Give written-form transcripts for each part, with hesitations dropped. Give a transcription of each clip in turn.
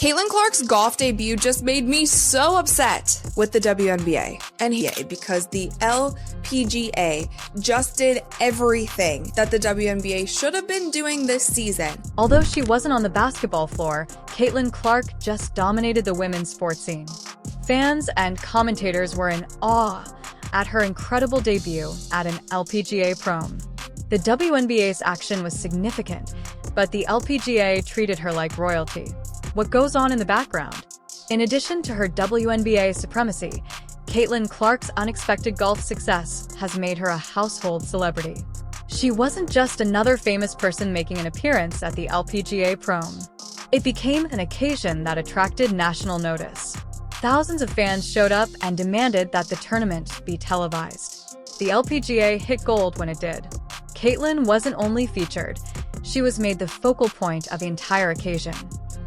Caitlyn Clark's golf debut just made me so upset with the WNBA and because the LPGA just did everything that the WNBA should have been doing this season. Although she wasn't on the basketball floor, Caitlyn Clark just dominated the women's sports scene. Fans and commentators were in awe at her incredible debut at an LPGA prom. The WNBA's action was significant, but the LPGA treated her like royalty. What goes on in the background? In addition to her WNBA supremacy, Caitlyn Clark's unexpected golf success has made her a household celebrity. She wasn't just another famous person making an appearance at the LPGA prom. It became an occasion that attracted national notice. Thousands of fans showed up and demanded that the tournament be televised. The LPGA hit gold when it did. Caitlyn wasn't only featured, she was made the focal point of the entire occasion.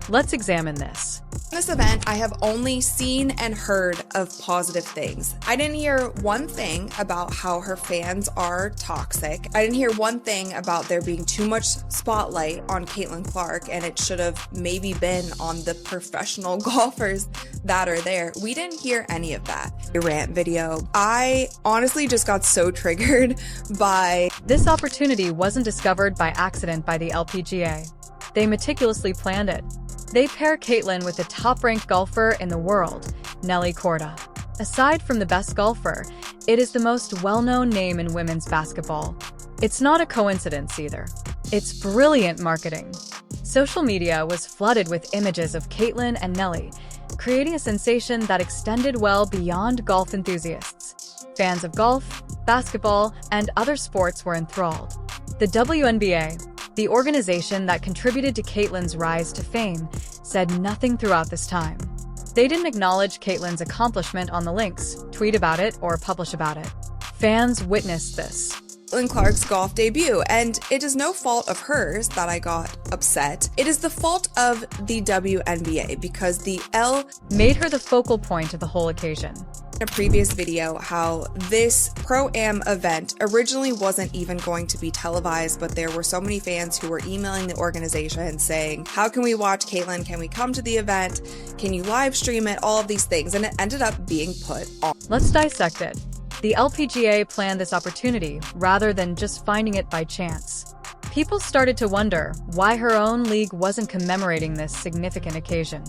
Let's examine this. In this event, I have only seen and heard of positive things. I didn't hear one thing about how her fans are toxic. I didn't hear one thing about there being too much spotlight on Caitlyn Clark and it should have maybe been on the professional golfers that are there. We didn't hear any of that. The rant video. I honestly just got so triggered by this. Opportunity wasn't discovered by accident by the LPGA. They meticulously planned it. They pair Caitlyn with the top-ranked golfer in the world, Nelly Korda. Aside from the best golfer, it is the most well-known name in women's basketball. It's not a coincidence either. It's brilliant marketing. Social media was flooded with images of Caitlyn and Nelly, creating a sensation that extended well beyond golf enthusiasts. Fans of golf, basketball, and other sports were enthralled. The WNBA, the organization that contributed to Caitlyn's rise to fame, said nothing throughout this time. They didn't acknowledge Caitlyn's accomplishment on the links, tweet about it, or publish about it. Fans witnessed this. Caitlyn Clark's golf debut, and it is no fault of hers that I got upset. It is the fault of the WNBA because the L made her the focal point of the whole occasion. In a previous video, how this Pro-Am event originally wasn't even going to be televised, but there were so many fans who were emailing the organization saying, how can we watch Caitlyn? Can we come to the event? Can you live stream it? All of these things, and it ended up being put on. Let's dissect it. The LPGA planned this opportunity rather than just finding it by chance. People started to wonder why her own league wasn't commemorating this significant occasion.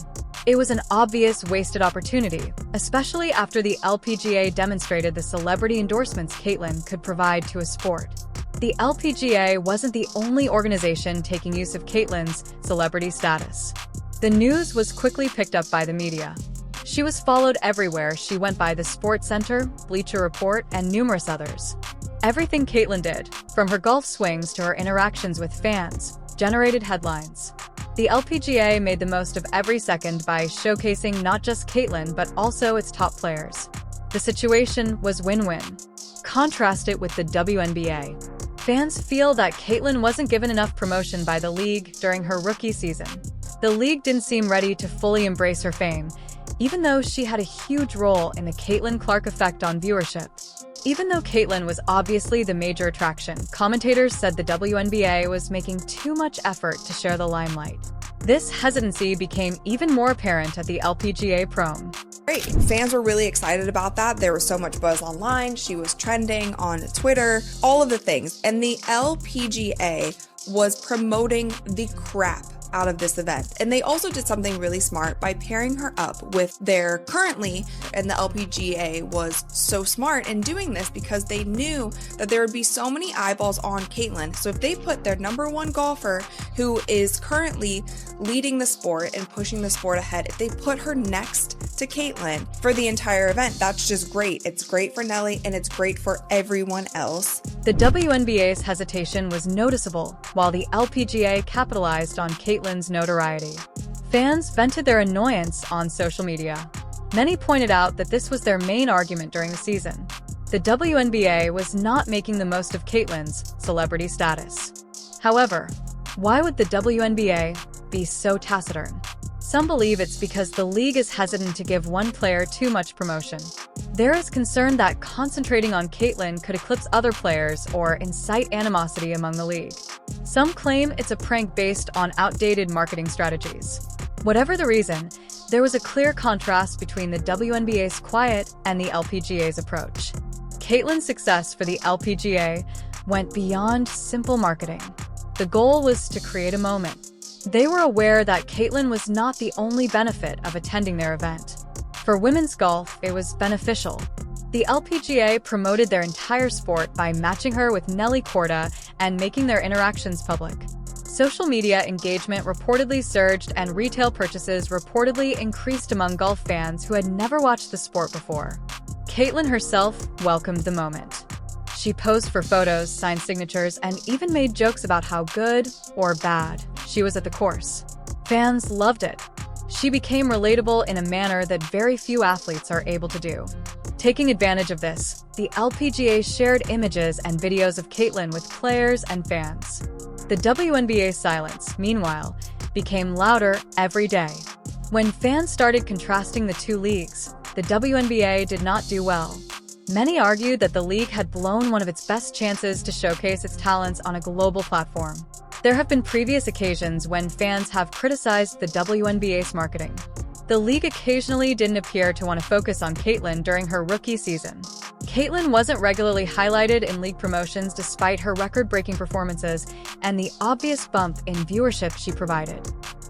It was an obvious wasted opportunity, especially after the LPGA demonstrated the celebrity endorsements Caitlyn could provide to a sport. The LPGA wasn't the only organization taking use of Caitlyn's celebrity status. The news was quickly picked up by the media. She was followed everywhere she went by the SportsCenter, Bleacher Report, and numerous others. Everything Caitlyn did, from her golf swings to her interactions with fans, generated headlines. The LPGA made the most of every second by showcasing not just Caitlyn but also its top players. The situation was win-win. Contrast it with the WNBA. Fans feel that Caitlyn wasn't given enough promotion by the league during her rookie season. The league didn't seem ready to fully embrace her fame, even though she had a huge role in the Caitlyn Clark effect on viewership. Even though Caitlyn was obviously the major attraction, commentators said the WNBA was making too much effort to share the limelight. This hesitancy became even more apparent at the LPGA prom. Great. Fans were really excited about that. There was so much buzz online. She was trending on Twitter, all of the things. And the LPGA was promoting the crap out of this event. And they also did something really smart by pairing her up with their currently, and the LPGA was so smart in doing this because they knew that there would be so many eyeballs on Caitlyn. So if they put their #1 golfer who is currently leading the sport and pushing the sport ahead, if they put her next to Caitlyn for the entire event, that's just great. It's great for Nelly and it's great for everyone else. The WNBA's hesitation was noticeable, while the LPGA capitalized on Caitlyn's notoriety. Fans vented their annoyance on social media. Many pointed out that this was their main argument during the season. The WNBA was not making the most of Caitlyn's celebrity status. However, why would the WNBA be so taciturn? Some believe it's because the league is hesitant to give one player too much promotion. There is concern that concentrating on Caitlyn could eclipse other players or incite animosity among the league. Some claim it's a prank based on outdated marketing strategies. Whatever the reason, there was a clear contrast between the WNBA's quiet and the LPGA's approach. Caitlyn's success for the LPGA went beyond simple marketing. The goal was to create a moment. They were aware that Caitlyn was not the only benefit of attending their event. For women's golf, it was beneficial. The LPGA promoted their entire sport by matching her with Nelly Korda and making their interactions public. Social media engagement reportedly surged and retail purchases reportedly increased among golf fans who had never watched the sport before. Caitlyn herself welcomed the moment. She posed for photos, signed signatures, and even made jokes about how good or bad she was at the course. Fans loved it. She became relatable in a manner that very few athletes are able to do. Taking advantage of this, the LPGA shared images and videos of Caitlyn with players and fans. The WNBA silence, meanwhile, became louder every day. When fans started contrasting the two leagues, the WNBA did not do well. Many argued that the league had blown one of its best chances to showcase its talents on a global platform. There have been previous occasions when fans have criticized the WNBA's marketing. The league occasionally didn't appear to want to focus on Caitlyn during her rookie season. Caitlyn wasn't regularly highlighted in league promotions despite her record-breaking performances and the obvious bump in viewership she provided.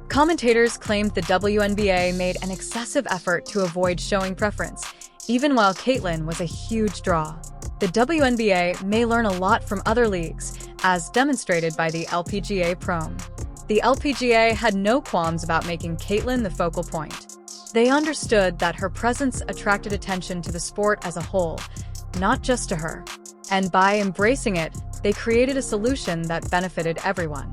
Commentators claimed the WNBA made an excessive effort to avoid showing preference, even while Caitlyn was a huge draw. The WNBA may learn a lot from other leagues, as demonstrated by the LPGA Prom. The LPGA had no qualms about making Caitlyn the focal point. They understood that her presence attracted attention to the sport as a whole, not just to her. And by embracing it, they created a solution that benefited everyone.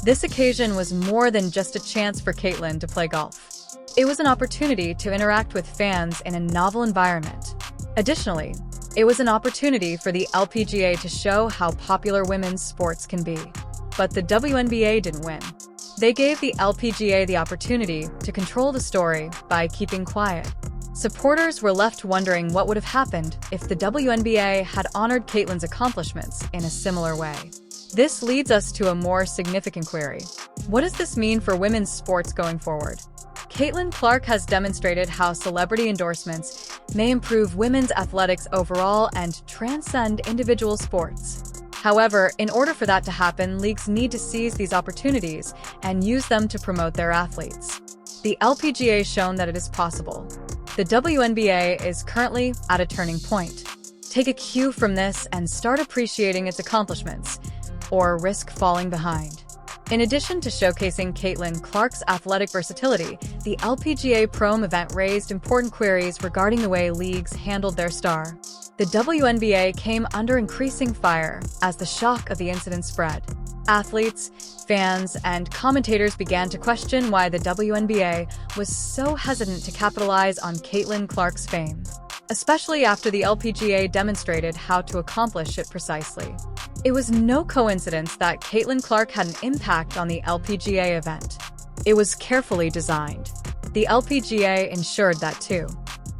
This occasion was more than just a chance for Caitlyn to play golf. It was an opportunity to interact with fans in a novel environment. Additionally, it was an opportunity for the LPGA to show how popular women's sports can be. But the WNBA didn't win. They gave the LPGA the opportunity to control the story by keeping quiet. Supporters were left wondering what would have happened if the WNBA had honored Caitlyn's accomplishments in a similar way. This leads us to a more significant query. What does this mean for women's sports going forward? Caitlyn Clark has demonstrated how celebrity endorsements may improve women's athletics overall and transcend individual sports. However, in order for that to happen, leagues need to seize these opportunities and use them to promote their athletes. The LPGA has shown that it is possible. The WNBA is currently at a turning point. Take a cue from this and start appreciating its accomplishments, or risk falling behind. In addition to showcasing Caitlyn Clark's athletic versatility, the LPGA Prom event raised important queries regarding the way leagues handled their star. The WNBA came under increasing fire as the shock of the incident spread. Athletes, fans, and commentators began to question why the WNBA was so hesitant to capitalize on Caitlyn Clark's fame, especially after the LPGA demonstrated how to accomplish it precisely. It was no coincidence that Caitlyn Clark had an impact on the LPGA event. It was carefully designed. The LPGA ensured that too.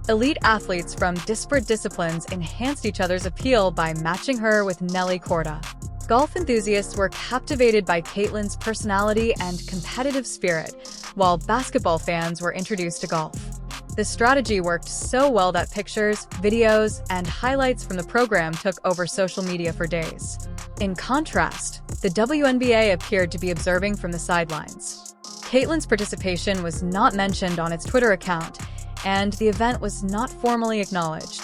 Elite athletes from disparate disciplines enhanced each other's appeal by matching her with Nelly Korda. Golf enthusiasts were captivated by Caitlyn's personality and competitive spirit, while basketball fans were introduced to golf. The strategy worked so well that pictures, videos, and highlights from the program took over social media for days. In contrast, the WNBA appeared to be observing from the sidelines. Caitlyn's participation was not mentioned on its Twitter account, and the event was not formally acknowledged.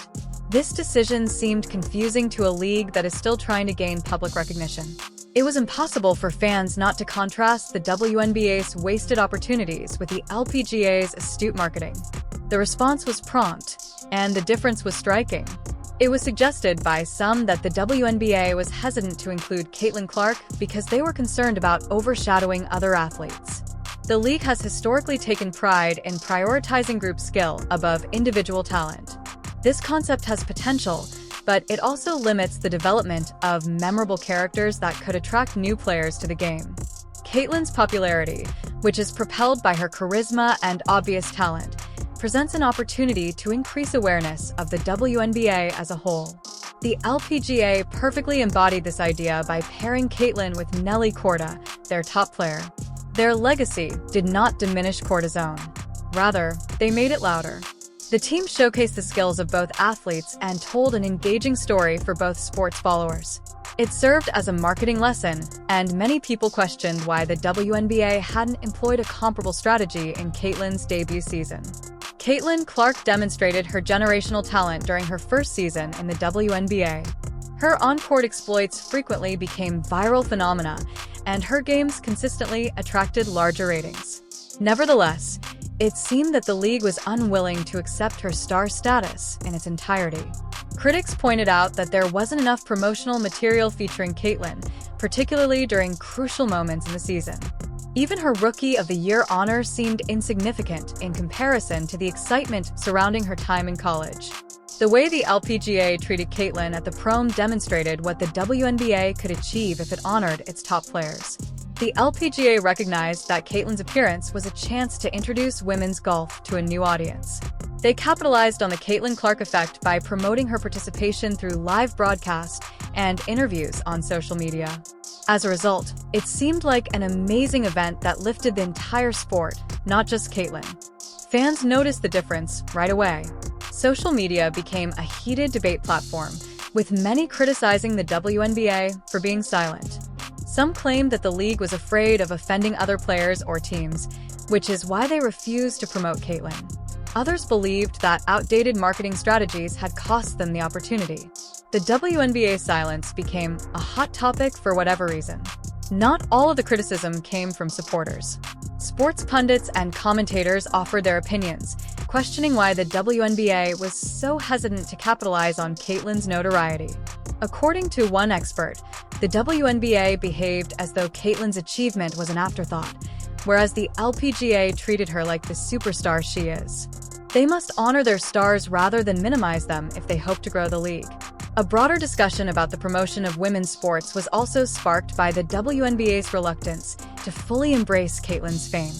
This decision seemed confusing to a league that is still trying to gain public recognition. It was impossible for fans not to contrast the WNBA's wasted opportunities with the LPGA's astute marketing. The response was prompt, and the difference was striking. It was suggested by some that the WNBA was hesitant to include Caitlyn Clark because they were concerned about overshadowing other athletes. The league has historically taken pride in prioritizing group skill above individual talent. This concept has potential, but it also limits the development of memorable characters that could attract new players to the game. Caitlyn's popularity, which is propelled by her charisma and obvious talent, presents an opportunity to increase awareness of the WNBA as a whole. The LPGA perfectly embodied this idea by pairing Caitlyn with Nelly Korda, their top player. Their legacy did not diminish cortisone. Rather, they made it louder. The team showcased the skills of both athletes and told an engaging story for both sports followers. It served as a marketing lesson, and many people questioned why the WNBA hadn't employed a comparable strategy in Caitlyn's debut season. Caitlyn Clark demonstrated her generational talent during her first season in the WNBA. Her on-court exploits frequently became viral phenomena, and her games consistently attracted larger ratings. Nevertheless, it seemed that the league was unwilling to accept her star status in its entirety. Critics pointed out that there wasn't enough promotional material featuring Caitlyn, particularly during crucial moments in the season. Even her Rookie of the Year honor seemed insignificant in comparison to the excitement surrounding her time in college. The way the LPGA treated Caitlyn at the Prom demonstrated what the WNBA could achieve if it honored its top players. The LPGA recognized that Caitlyn's appearance was a chance to introduce women's golf to a new audience. They capitalized on the Caitlyn Clark effect by promoting her participation through live broadcasts and interviews on social media. As a result, it seemed like an amazing event that lifted the entire sport, not just Caitlyn. Fans noticed the difference right away. Social media became a heated debate platform, with many criticizing the WNBA for being silent. Some claimed that the league was afraid of offending other players or teams, which is why they refused to promote Caitlyn. Others believed that outdated marketing strategies had cost them the opportunity. The WNBA's silence became a hot topic for whatever reason. Not all of the criticism came from supporters. Sports pundits and commentators offered their opinions, questioning why the WNBA was so hesitant to capitalize on Caitlyn's notoriety. According to one expert, the WNBA behaved as though Caitlyn's achievement was an afterthought, whereas the LPGA treated her like the superstar she is. They must honor their stars rather than minimize them if they hope to grow the league. A broader discussion about the promotion of women's sports was also sparked by the WNBA's reluctance to fully embrace Caitlyn's fame.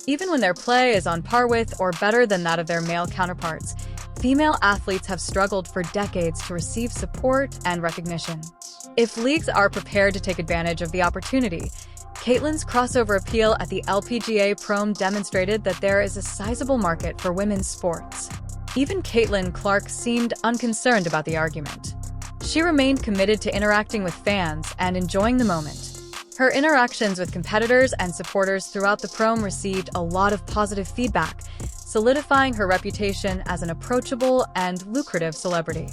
Even when their play is on par with or better than that of their male counterparts, female athletes have struggled for decades to receive support and recognition. If leagues are prepared to take advantage of the opportunity, Caitlyn's crossover appeal at the LPGA Prom demonstrated that there is a sizable market for women's sports. Even Caitlyn Clark seemed unconcerned about the argument. She remained committed to interacting with fans and enjoying the moment. Her interactions with competitors and supporters throughout the Prom received a lot of positive feedback, solidifying her reputation as an approachable and lucrative celebrity.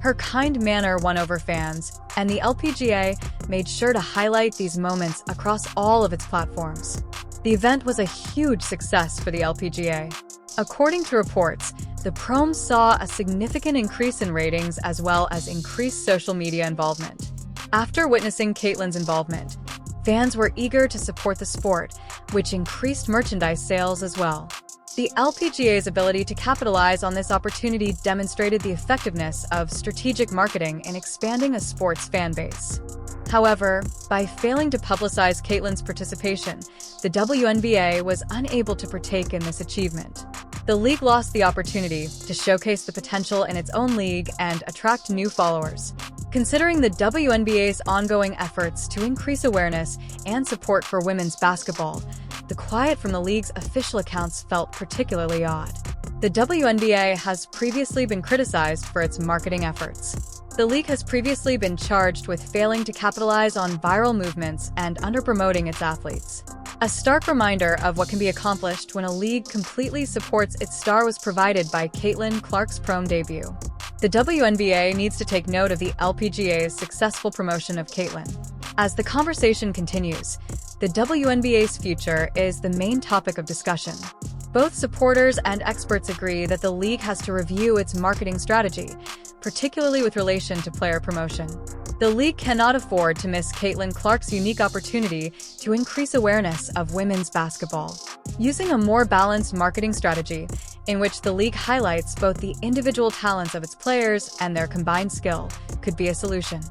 Her kind manner won over fans, and the LPGA made sure to highlight these moments across all of its platforms. The event was a huge success for the LPGA. According to reports, the Prom saw a significant increase in ratings as well as increased social media involvement. After witnessing Caitlyn's involvement, fans were eager to support the sport, which increased merchandise sales as well. The LPGA's ability to capitalize on this opportunity demonstrated the effectiveness of strategic marketing in expanding a sports fan base. However, by failing to publicize Caitlyn's participation, the WNBA was unable to partake in this achievement. The league lost the opportunity to showcase the potential in its own league and attract new followers. Considering the WNBA's ongoing efforts to increase awareness and support for women's basketball, the quiet from the league's official accounts felt particularly odd. The WNBA has previously been criticized for its marketing efforts. The league has previously been charged with failing to capitalize on viral movements and under-promoting its athletes. A stark reminder of what can be accomplished when a league completely supports its star was provided by Caitlyn Clark's Prom debut. The WNBA needs to take note of the LPGA's successful promotion of Caitlyn. As the conversation continues, the WNBA's future is the main topic of discussion. Both supporters and experts agree that the league has to review its marketing strategy, particularly with relation to player promotion. The league cannot afford to miss Caitlyn Clark's unique opportunity to increase awareness of women's basketball. Using a more balanced marketing strategy, in which the league highlights both the individual talents of its players and their combined skill, could be a solution.